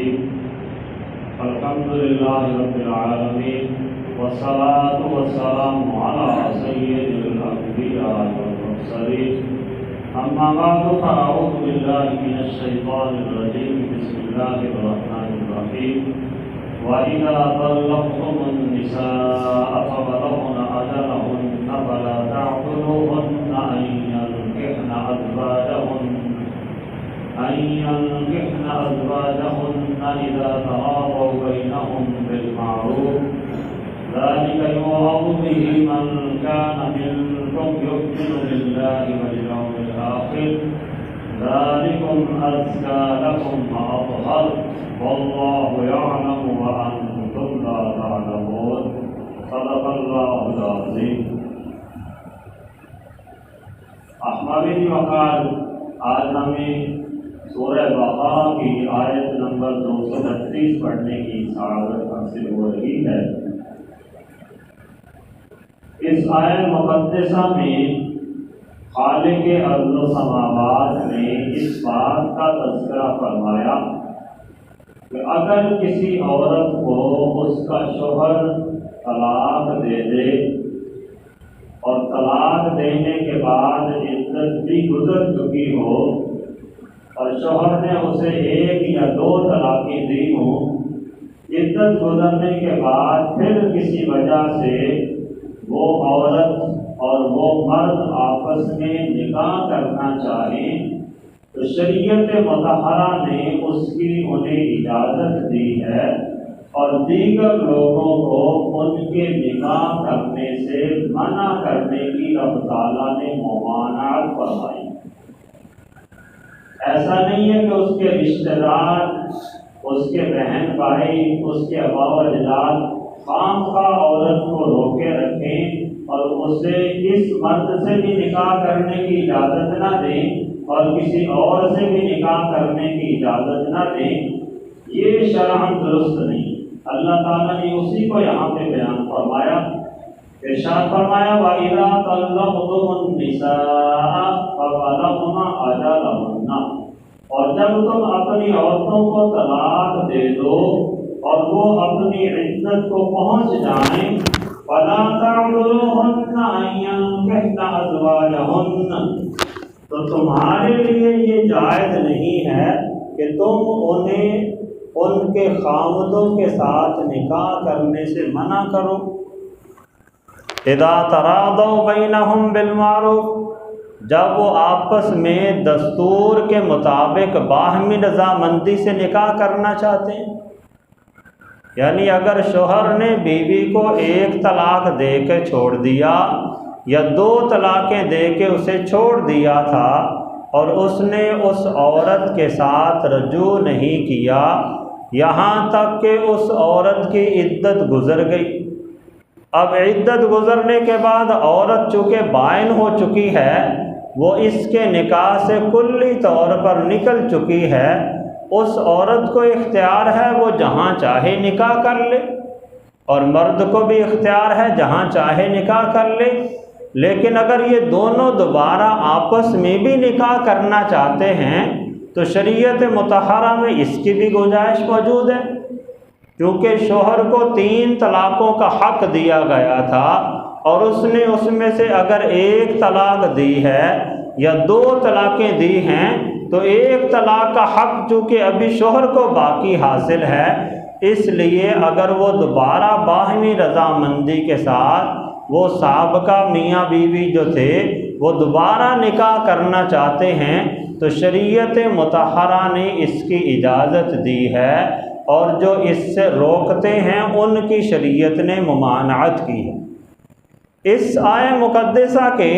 الرجيم الحمد لله رب العالمين والصلاة والسلام على سيد الأنبياء والمرسلين أما بعد فأعوذ بالله من الشيطان الرجيم بسم الله الرحمن الرحيم وإذا طلقتم النساء فبلغن أجلهن فلا تعضلوهن أن ينكحن أزواجهن إذا تراضوا بينهم بالمعروف ذلك يوعظ به من كان منكم يؤمن بالله واليوم الآخر ذلكم أزكى لكم وأطهر والله يعلم وأنتم لا تعلمون صدق الله العظيم. احمدین وقال آج ہمیں سورہ بقرہ کی آیت نمبر 232 پڑھنے کی سعادت حاصل ہو رہی ہے. اس آیت مقدسہ میں خالق ارض و سماوات نے اس بات کا تذکرہ فرمایا کہ اگر کسی عورت کو اس کا شوہر طلاق دے دے اور طلاق دینے کے بعد عدت بھی گزر چکی ہو اور شوہر نے اسے 1 یا 2 طلاقیں دی ہوں، عدت گزرنے کے بعد پھر کسی وجہ سے وہ عورت اور وہ مرد آپس میں نکاح کرنا چاہیں تو شریعت مطہرہ نے اس کی انہیں اجازت دی ہے اور دیگر لوگوں کو ان کے نکاح کرنے سے منع کرنے کی رب تعالیٰ نے ممانعت فرمائی. ایسا نہیں ہے کہ اس کے رشتہ دار، اس کے بہن بھائی، اس کے آبا و اجداد خواہ عورت کو روکے رکھیں اور اسے اس مرد سے بھی نکاح کرنے کی اجازت نہ دیں اور کسی اور سے بھی نکاح کرنے کی اجازت نہ دیں. یہ شرعاً درست نہیں. اللہ تعالیٰ نے اسی کو یہاں پہ بیان فرمایا. ارشاد فرمایا وَإِذَا طَلَّقْتُمُ النِّسَاءَ فَبَلَغْنَ أَجَلَهُنَّ، اور جب تم اپنی عورتوں کو طلاق دے دو اور وہ اپنی عدت کو پہنچ جائیں فَلَا تَعْضُلُوهُنَّ أَن يَنكِحْنَ أَزْوَاجَهُنَّ، تو تمہارے لیے یہ جائز نہیں ہے کہ تم انہیں ان کے خاوندوں کے ساتھ نکاح کرنے سے منع کرو. اذا تراضوا بینہم بالمعروف، جب وہ آپس میں دستور کے مطابق باہمی رضامندی سے نکاح کرنا چاہتے ہیں. یعنی اگر شوہر نے بیوی کو 1 طلاق دے کے چھوڑ دیا یا 2 طلاقیں دے کے اسے چھوڑ دیا تھا اور اس نے اس عورت کے ساتھ رجوع نہیں کیا یہاں تک کہ اس عورت کی عدت گزر گئی. اب عدت گزرنے کے بعد عورت چونکہ بائن ہو چکی ہے، وہ اس کے نکاح سے کلی طور پر نکل چکی ہے، اس عورت کو اختیار ہے وہ جہاں چاہے نکاح کر لے اور مرد کو بھی اختیار ہے جہاں چاہے نکاح کر لے. لیکن اگر یہ دونوں دوبارہ آپس میں بھی نکاح کرنا چاہتے ہیں تو شریعت مطہرہ میں اس کی بھی گنجائش موجود ہے، کیونکہ شوہر کو 3 طلاقوں کا حق دیا گیا تھا اور اس نے اس میں سے اگر 1 طلاق دی ہے یا 2 طلاقیں دی ہیں تو 1 طلاق کا حق چونکہ ابھی شوہر کو باقی حاصل ہے، اس لیے اگر وہ دوبارہ باہمی رضامندی کے ساتھ وہ سابقہ میاں بیوی جو تھے وہ دوبارہ نکاح کرنا چاہتے ہیں تو شریعت مطہرہ نے اس کی اجازت دی ہے اور جو اس سے روکتے ہیں ان کی شریعت نے ممانعت کی ہے. اس آیت مقدسہ کے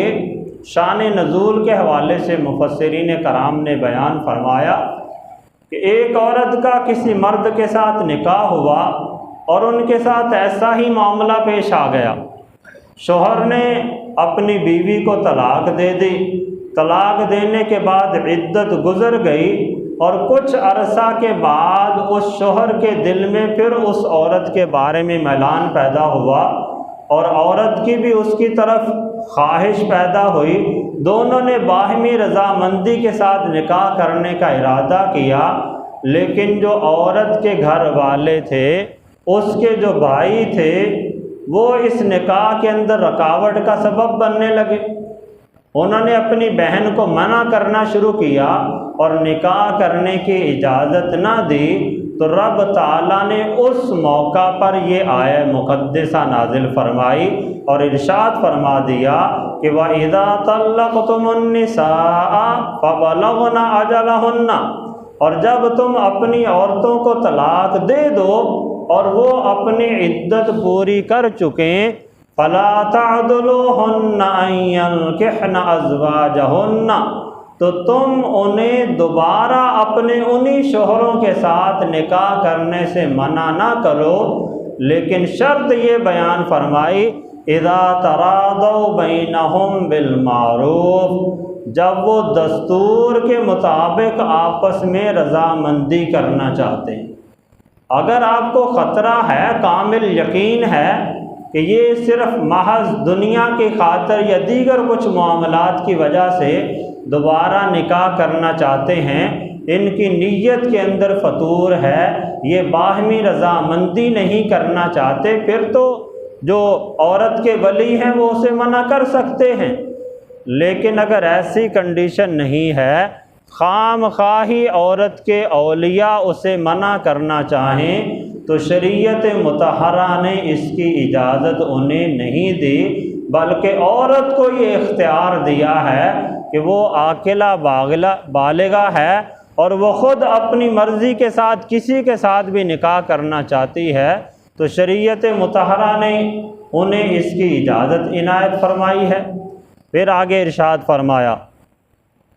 شان نزول کے حوالے سے مفسرین کرام نے بیان فرمایا کہ ایک عورت کا کسی مرد کے ساتھ نکاح ہوا اور ان کے ساتھ ایسا ہی معاملہ پیش آ گیا. شوہر نے اپنی بیوی کو طلاق دے دی، طلاق دینے کے بعد عدت گزر گئی اور کچھ عرصہ کے بعد اس شوہر کے دل میں پھر اس عورت کے بارے میں میلان پیدا ہوا اور عورت کی بھی اس کی طرف خواہش پیدا ہوئی. دونوں نے باہمی رضامندی کے ساتھ نکاح کرنے کا ارادہ کیا لیکن جو عورت کے گھر والے تھے، اس کے جو بھائی تھے، وہ اس نکاح کے اندر رکاوٹ کا سبب بننے لگے۔ انہوں نے اپنی بہن کو منع کرنا شروع کیا اور نکاح کرنے کی اجازت نہ دی، تو رب تعالیٰ نے اس موقع پر یہ آیہ مقدسہ نازل فرمائی اور ارشاد فرما دیا کہ وَإِذَا طَلَّقْتُمُ النِّسَاءَ فَبَلَغْنَ أَجَلَهُنَّ، اور جب تم اپنی عورتوں کو طلاق دے دو اور وہ اپنی عدت پوری کر چکیں، فَلَا تَعْضُلُوهُنَّ أَن يَنكِحْنَ أَزْوَاجَهُنَّ، تو تم انہیں دوبارہ اپنے انہی شوہروں کے ساتھ نکاح کرنے سے منع نہ کرو، لیکن شرط یہ بیان فرمائی اِذَا تَرَاضَوْا بَيْنَهُمْ بِالْمَعْرُوفِ، جب وہ دستور کے مطابق آپس میں رضامندی کرنا چاہتے ہیں۔ اگر آپ کو خطرہ ہے، کامل یقین ہے کہ یہ صرف محض دنیا کی خاطر یا دیگر کچھ معاملات کی وجہ سے دوبارہ نکاح کرنا چاہتے ہیں، ان کی نیت کے اندر فتور ہے، یہ باہمی رضامندی نہیں کرنا چاہتے، پھر تو جو عورت کے ولی ہیں وہ اسے منع کر سکتے ہیں۔ لیکن اگر ایسی کنڈیشن نہیں ہے، خام خواہی عورت کے اولیاء اسے منع کرنا چاہیں، تو شریعت مطہرہ نے اس کی اجازت انہیں نہیں دی، بلکہ عورت کو یہ اختیار دیا ہے کہ وہ عاقلہ بالغہ ہے اور وہ خود اپنی مرضی کے ساتھ کسی کے ساتھ بھی نکاح کرنا چاہتی ہے، تو شریعت مطہرہ نے انہیں اس کی اجازت عنایت فرمائی ہے۔ پھر آگے ارشاد فرمایا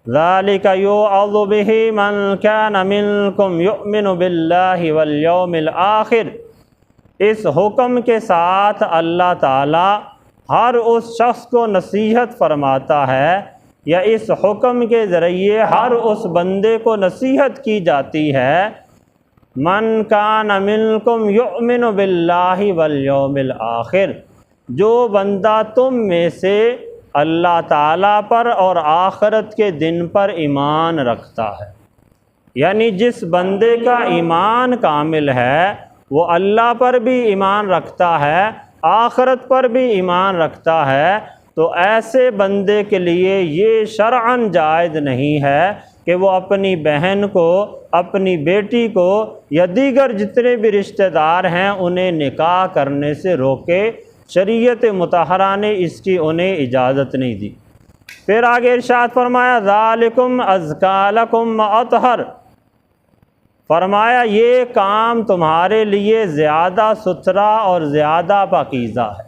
ذَلِكَ يُوعَظُ بِهِ مَنْ كَانَ مِنْكُمْ يُؤْمِنُ بِاللَّهِ وَالْيَوْمِ الْآخِرِ، اس حکم کے ساتھ اللہ تعالیٰ ہر اس شخص کو نصیحت فرماتا ہے، یا اس حکم کے ذریعے ہر اس بندے کو نصیحت کی جاتی ہے، مَنْ كَانَ مِنْكُمْ يُؤْمِنُ بِاللَّهِ وَالْيَوْمِ الْآخِرِ، جو بندہ تم میں سے اللہ تعالیٰ پر اور آخرت کے دن پر ایمان رکھتا ہے، یعنی جس بندے کا ایمان کامل ہے وہ اللہ پر بھی ایمان رکھتا ہے، آخرت پر بھی ایمان رکھتا ہے، تو ایسے بندے کے لیے یہ شرعاً جائز نہیں ہے کہ وہ اپنی بہن کو، اپنی بیٹی کو یا دیگر جتنے بھی رشتہ دار ہیں انہیں نکاح کرنے سے روکے۔ شریعت مطہرہ نے اس کی انہیں اجازت نہیں دی۔ پھر آگے ارشاد فرمایا ذالکم ازکی لکم واطہر، فرمایا یہ کام تمہارے لیے زیادہ ستھرا اور زیادہ پاکیزہ ہے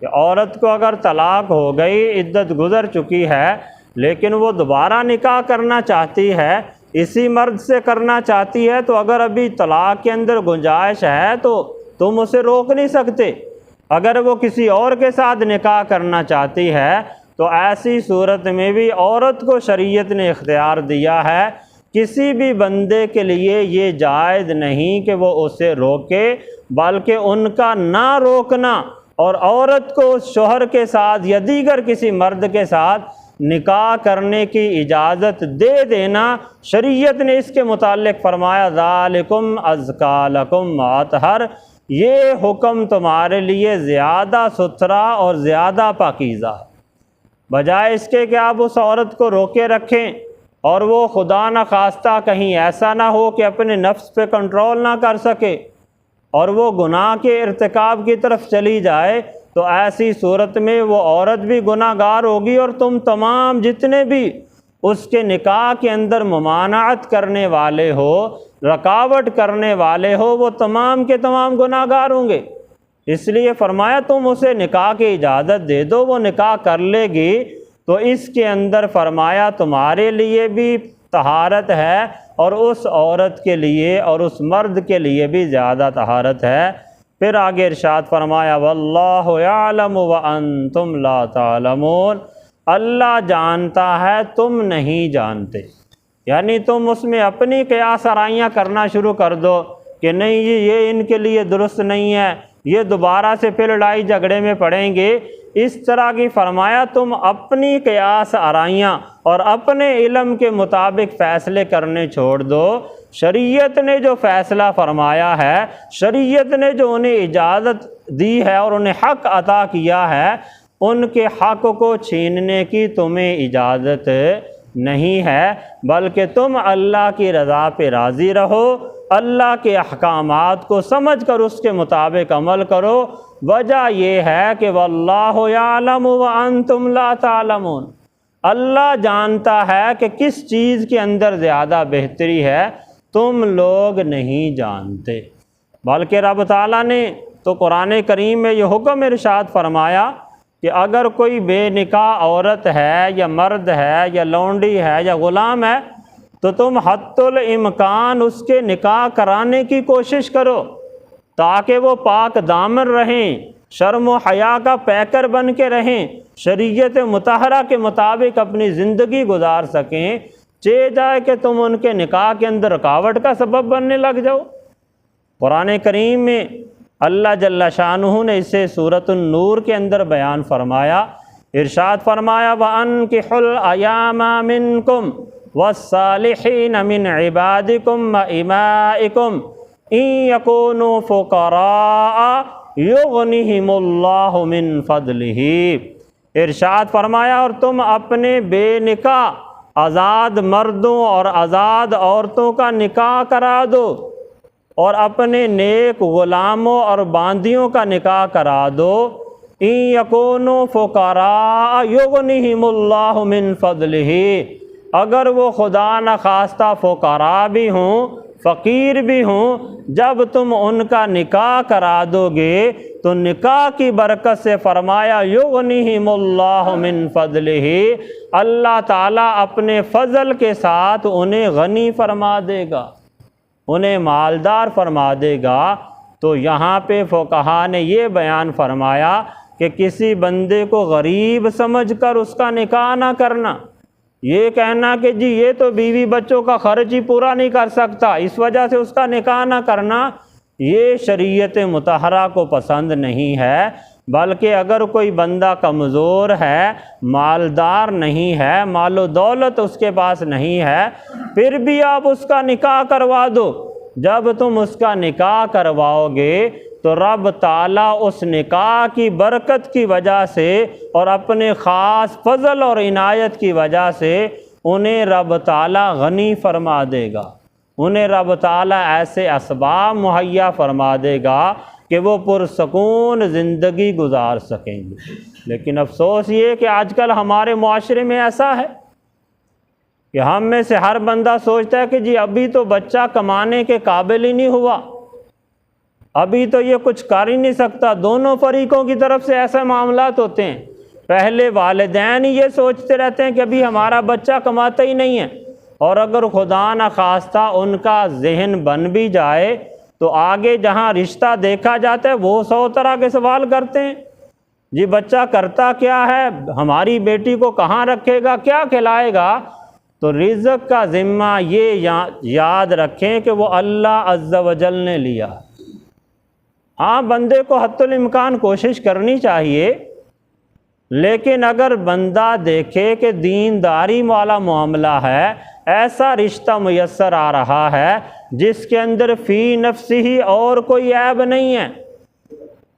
کہ عورت کو اگر طلاق ہو گئی، عدت گزر چکی ہے، لیکن وہ دوبارہ نکاح کرنا چاہتی ہے، اسی مرد سے کرنا چاہتی ہے، تو اگر ابھی طلاق کے اندر گنجائش ہے تو تم اسے روک نہیں سکتے۔ اگر وہ کسی اور کے ساتھ نکاح کرنا چاہتی ہے تو ایسی صورت میں بھی عورت کو شریعت نے اختیار دیا ہے، کسی بھی بندے کے لیے یہ جائز نہیں کہ وہ اسے روکے، بلکہ ان کا نہ روکنا اور عورت کو شوہر کے ساتھ یا دیگر کسی مرد کے ساتھ نکاح کرنے کی اجازت دے دینا، شریعت نے اس کے متعلق فرمایا ذالکم ازکی لکم واطہر، یہ حکم تمہارے لیے زیادہ ستھرا اور زیادہ پاکیزہ ہے، بجائے اس کے کہ آپ اس عورت کو روکے رکھیں اور وہ خدا نہ خواستہ کہیں ایسا نہ ہو کہ اپنے نفس پہ کنٹرول نہ کر سکے اور وہ گناہ کے ارتکاب کی طرف چلی جائے، تو ایسی صورت میں وہ عورت بھی گناہ گار ہوگی اور تم تمام جتنے بھی اس کے نکاح کے اندر ممانعت کرنے والے ہو، رکاوٹ کرنے والے ہو، وہ تمام کے تمام گناہ گار ہوں گے۔ اس لیے فرمایا تم اسے نکاح کی اجازت دے دو، وہ نکاح کر لے گی، تو اس کے اندر فرمایا تمہارے لیے بھی طہارت ہے اور اس عورت کے لیے اور اس مرد کے لیے بھی زیادہ طہارت ہے۔ پھر آگے ارشاد فرمایا واللہ یعلم وانتم لا تعلمون، اللہ جانتا ہے تم نہیں جانتے، یعنی تم اس میں اپنی قیاس آرائیاں کرنا شروع کر دو کہ نہیں یہ ان کے لیے درست نہیں ہے، یہ دوبارہ سے پھر لڑائی جھگڑے میں پڑیں گے، اس طرح کی فرمایا تم اپنی قیاس آرائیاں اور اپنے علم کے مطابق فیصلے کرنے چھوڑ دو، شریعت نے جو فیصلہ فرمایا ہے، شریعت نے جو انہیں اجازت دی ہے اور انہیں حق عطا کیا ہے، ان کے حق کو چھیننے کی تمہیں اجازت نہیں ہے، بلکہ تم اللہ کی رضا پہ راضی رہو، اللہ کے احکامات کو سمجھ کر اس کے مطابق عمل کرو۔ وجہ یہ ہے کہ واللہ یعلم وانتم لا تعلمون، اللہ جانتا ہے کہ کس چیز کے اندر زیادہ بہتری ہے، تم لوگ نہیں جانتے۔ بلکہ رب تعالیٰ نے تو قرآن کریم میں یہ حکم ارشاد فرمایا کہ اگر کوئی بے نکاح عورت ہے یا مرد ہے یا لونڈی ہے یا غلام ہے تو تم حتی الامکان اس کے نکاح کرانے کی کوشش کرو تاکہ وہ پاک دامن رہیں، شرم و حیا کا پیکر بن کے رہیں، شریعت مطہرہ کے مطابق اپنی زندگی گزار سکیں، چہ جائے کہ تم ان کے نکاح کے اندر رکاوٹ کا سبب بننے لگ جاؤ۔ قرآن کریم میں اللہ جل شانہ نے اسے سورۃ النور کے اندر بیان فرمایا، ارشاد فرمایا وَأَنكِحُوا الْأَيَامَ مِنكُمْ وَالصَّالِحِينَ مِنْ عِبَادِكُمْ وَإِمَائِكُمْ إِن يَكُونُوا فُقَرَاءَ يُغْنِهِمُ اللَّهُ مِنْ فَضْلِهِ، ارشاد فرمایا اور تم اپنے بے نکاح آزاد مردوں اور آزاد عورتوں کا نکاح کرا دو اور اپنے نیک غلاموں اور باندیوں کا نکاح کرا دو۔ ان یکونوا فقراء یغنیہم اللہ من فضلہ، اگر وہ خدا نخواستہ فقراء بھی ہوں، فقیر بھی ہوں، جب تم ان کا نکاح کرا دو گے تو نکاح کی برکت سے فرمایا یغنیہم اللہ من فضلہ، اللہ تعالیٰ اپنے فضل کے ساتھ انہیں غنی فرما دے گا، انہیں مالدار فرما دے گا۔ تو یہاں پہ فقہا نے یہ بیان فرمایا کہ کسی بندے کو غریب سمجھ کر اس کا نکاح نہ کرنا، یہ کہنا کہ جی یہ تو بیوی بچوں کا خرچ ہی پورا نہیں کر سکتا اس وجہ سے اس کا نکاح نہ کرنا، یہ شریعت مطہرہ کو پسند نہیں ہے۔ بلکہ اگر کوئی بندہ کمزور ہے، مالدار نہیں ہے، مال و دولت اس کے پاس نہیں ہے، پھر بھی آپ اس کا نکاح کروا دو۔ جب تم اس کا نکاح کرواؤ گے تو رب تعالیٰ اس نکاح کی برکت کی وجہ سے اور اپنے خاص فضل اور عنایت کی وجہ سے انہیں رب تعالیٰ غنی فرما دے گا، انہیں رب تعالیٰ ایسے اسباب مہیا فرما دے گا کہ وہ پرسکون زندگی گزار سکیں گے۔ لیکن افسوس یہ کہ آج کل ہمارے معاشرے میں ایسا ہے کہ ہم میں سے ہر بندہ سوچتا ہے کہ جی ابھی تو بچہ کمانے کے قابل ہی نہیں ہوا، ابھی تو یہ کچھ کر ہی نہیں سکتا۔ دونوں فریقوں کی طرف سے ایسے معاملات ہوتے ہیں، پہلے والدین ہی یہ سوچتے رہتے ہیں کہ ابھی ہمارا بچہ کماتا ہی نہیں ہے، اور اگر خدا نخواستہ ان کا ذہن بن بھی جائے تو آگے جہاں رشتہ دیکھا جاتا ہے وہ 100 طرح کے سوال کرتے ہیں، جی بچہ کرتا کیا ہے، ہماری بیٹی کو کہاں رکھے گا، کیا کھلائے گا۔ تو رزق کا ذمہ یہ یاد رکھیں کہ وہ اللہ عز و جل نے لیا۔ ہاں بندے کو حتی الامکان کوشش کرنی چاہیے، لیکن اگر بندہ دیکھے کہ دینداری والا معاملہ ہے، ایسا رشتہ میسر آ رہا ہے جس کے اندر فی نفسہ اور کوئی عیب نہیں ہے،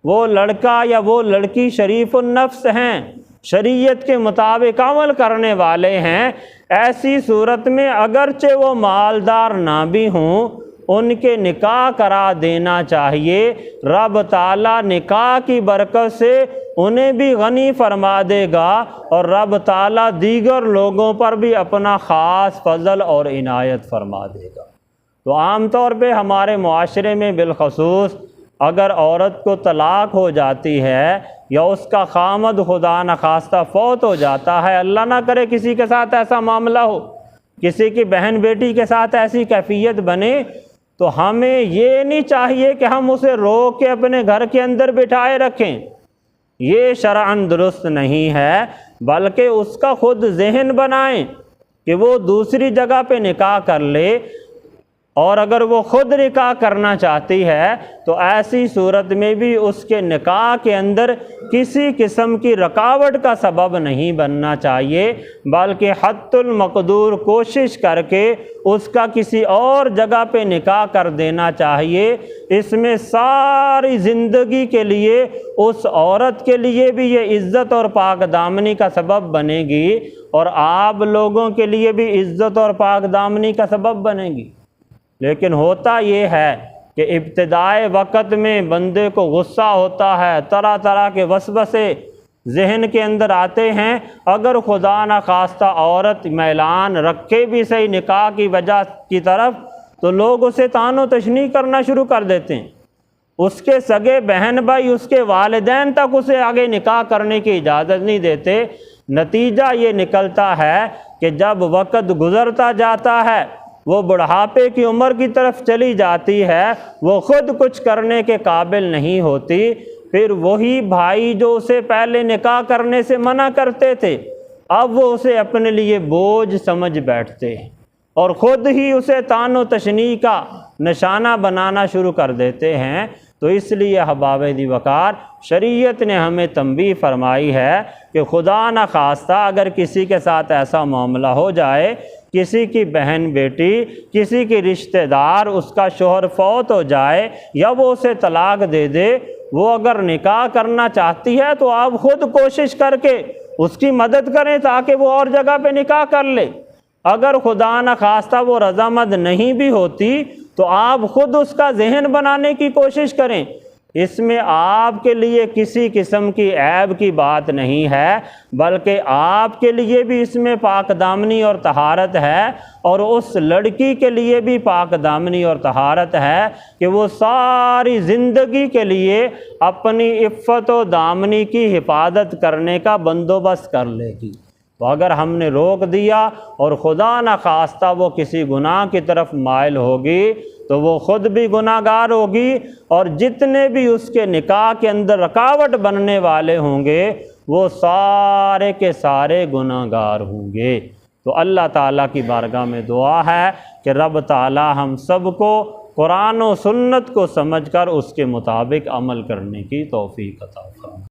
وہ لڑکا یا وہ لڑکی شریف النفس ہیں، شریعت کے مطابق عمل کرنے والے ہیں، ایسی صورت میں اگرچہ وہ مالدار نہ بھی ہوں ان کے نکاح کرا دینا چاہیے۔ رب تعالیٰ نکاح کی برکت سے انہیں بھی غنی فرما دے گا اور رب تعالیٰ دیگر لوگوں پر بھی اپنا خاص فضل اور عنایت فرما دے گا۔ تو عام طور پہ ہمارے معاشرے میں بالخصوص اگر عورت کو طلاق ہو جاتی ہے یا اس کا خامد خدا نخواستہ فوت ہو جاتا ہے، اللہ نہ کرے کسی کے ساتھ ایسا معاملہ ہو، کسی کی بہن بیٹی کے ساتھ ایسی کیفیت بنے، تو ہمیں یہ نہیں چاہیے کہ ہم اسے روک کے اپنے گھر کے اندر بٹھائے رکھیں، یہ شرعاً درست نہیں ہے، بلکہ اس کا خود ذہن بنائیں کہ وہ دوسری جگہ پہ نکاح کر لے۔ اور اگر وہ خود نکاح کرنا چاہتی ہے تو ایسی صورت میں بھی اس کے نکاح کے اندر کسی قسم کی رکاوٹ کا سبب نہیں بننا چاہیے، بلکہ حتی المقدور کوشش کر کے اس کا کسی اور جگہ پہ نکاح کر دینا چاہیے۔ اس میں ساری زندگی کے لیے اس عورت کے لیے بھی یہ عزت اور پاک دامنی کا سبب بنے گی، اور آپ لوگوں کے لیے بھی عزت اور پاک دامنی کا سبب بنے گی۔ لیکن ہوتا یہ ہے کہ ابتدائے وقت میں بندے کو غصہ ہوتا ہے، طرح طرح کے وسوسے ذہن کے اندر آتے ہیں۔ اگر خدا نخواستہ عورت میلان رکھے بھی صحیح نکاح کی وجہ کی طرف، تو لوگ اسے طعن و تشنیع کرنا شروع کر دیتے ہیں۔ اس کے سگے بہن بھائی، اس کے والدین تک اسے آگے نکاح کرنے کی اجازت نہیں دیتے۔ نتیجہ یہ نکلتا ہے کہ جب وقت گزرتا جاتا ہے، وہ بڑھاپے کی عمر کی طرف چلی جاتی ہے، وہ خود کچھ کرنے کے قابل نہیں ہوتی، پھر وہی بھائی جو اسے پہلے نکاح کرنے سے منع کرتے تھے، اب وہ اسے اپنے لیے بوجھ سمجھ بیٹھتے ہیں اور خود ہی اسے طعن و تشنیع کا نشانہ بنانا شروع کر دیتے ہیں۔ تو اس لیے احباب دی وقار، شریعت نے ہمیں تنبیہ فرمائی ہے کہ خدا نخواستہ اگر کسی کے ساتھ ایسا معاملہ ہو جائے، کسی کی بہن بیٹی، کسی کی رشتہ دار، اس کا شوہر فوت ہو جائے یا وہ اسے طلاق دے دے، وہ اگر نکاح کرنا چاہتی ہے تو آپ خود کوشش کر کے اس کی مدد کریں تاکہ وہ اور جگہ پہ نکاح کر لے۔ اگر خدا نخواستہ وہ رضامند نہیں بھی ہوتی تو آپ خود اس کا ذہن بنانے کی کوشش کریں۔ اس میں آپ کے لیے کسی قسم کی عیب کی بات نہیں ہے، بلکہ آپ کے لیے بھی اس میں پاک دامنی اور طہارت ہے، اور اس لڑکی کے لیے بھی پاک دامنی اور طہارت ہے کہ وہ ساری زندگی کے لیے اپنی عفت و دامنی کی حفاظت کرنے کا بندوبست کر لے گی۔ تو اگر ہم نے روک دیا اور خدا نخواستہ وہ کسی گناہ کی طرف مائل ہوگی تو وہ خود بھی گناہ گار ہوگی، اور جتنے بھی اس کے نکاح کے اندر رکاوٹ بننے والے ہوں گے وہ سارے کے سارے گناہ گار ہوں گے۔ تو اللہ تعالیٰ کی بارگاہ میں دعا ہے کہ رب تعالیٰ ہم سب کو قرآن و سنت کو سمجھ کر اس کے مطابق عمل کرنے کی توفیق عطا فرمائے۔